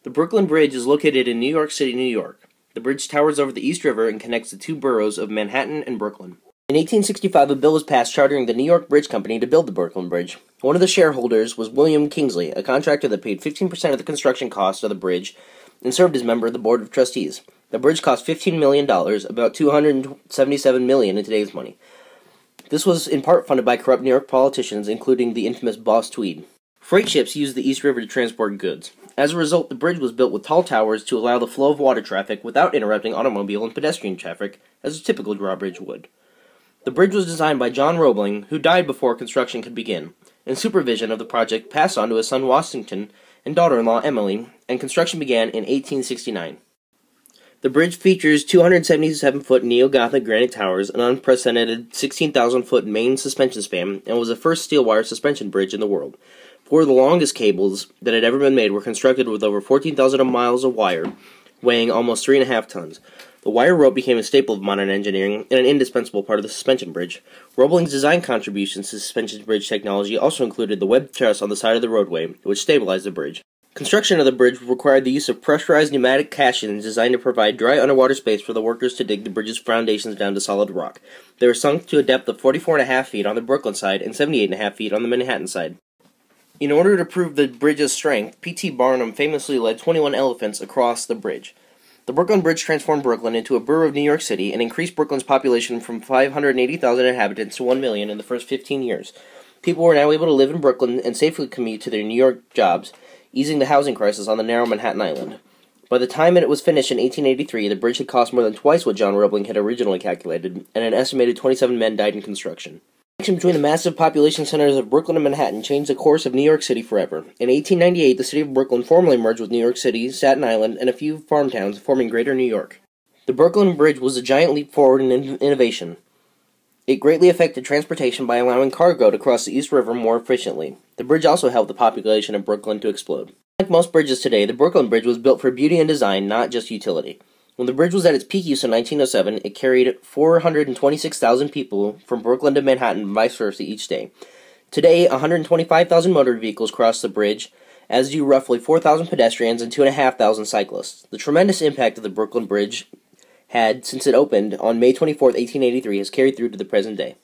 The Brooklyn Bridge is located in New York City, New York. The bridge towers over the East River and connects the two boroughs of Manhattan and Brooklyn. In 1865, a bill was passed chartering the New York Bridge Company to build the Brooklyn Bridge. One of the shareholders was William Kingsley, a contractor that paid 15% of the construction cost of the bridge and served as member of the Board of Trustees. The bridge cost $15 million, about $277 million in today's money. This was in part funded by corrupt New York politicians, including the infamous Boss Tweed. Freight ships used the East River to transport goods. As a result, the bridge was built with tall towers to allow the flow of water traffic without interrupting automobile and pedestrian traffic, as a typical drawbridge would. The bridge was designed by John Roebling, who died before construction could begin, and supervision of the project passed on to his son Washington and daughter-in-law Emily, and construction began in 1869. The bridge features 277-foot neo-Gothic granite towers, an unprecedented 16,000-foot main suspension span, and was the first steel-wire suspension bridge in the world. Four of the longest cables that had ever been made were constructed with over 14,000 miles of wire, weighing almost 3.5 tons. The wire rope became a staple of modern engineering and an indispensable part of the suspension bridge. Roebling's design contributions to suspension bridge technology also included the webbed truss on the side of the roadway, which stabilized the bridge. Construction of the bridge required the use of pressurized pneumatic caissons designed to provide dry underwater space for the workers to dig the bridge's foundations down to solid rock. They were sunk to a depth of 44.5 feet on the Brooklyn side and 78.5 feet on the Manhattan side. In order to prove the bridge's strength, P.T. Barnum famously led 21 elephants across the bridge. The Brooklyn Bridge transformed Brooklyn into a borough of New York City and increased Brooklyn's population from 580,000 inhabitants to 1 million in the first 15 years. People were now able to live in Brooklyn and safely commute to their New York jobs, easing the housing crisis on the narrow Manhattan Island. By the time it was finished in 1883, the bridge had cost more than twice what John Roebling had originally calculated, and an estimated 27 men died in construction. The connection between the massive population centers of Brooklyn and Manhattan changed the course of New York City forever. In 1898, the city of Brooklyn formally merged with New York City, Staten Island, and a few farm towns, forming Greater New York. The Brooklyn Bridge was a giant leap forward in innovation. It greatly affected transportation by allowing cargo to cross the East River more efficiently. The bridge also helped the population of Brooklyn to explode. Like most bridges today, the Brooklyn Bridge was built for beauty and design, not just utility. When the bridge was at its peak use in 1907, it carried 426,000 people from Brooklyn to Manhattan and vice versa each day. Today, 125,000 motor vehicles cross the bridge, as do roughly 4,000 pedestrians and 2,500 cyclists. The tremendous impact of the Brooklyn Bridge had, since it opened on May 24, 1883, has carried through to the present day.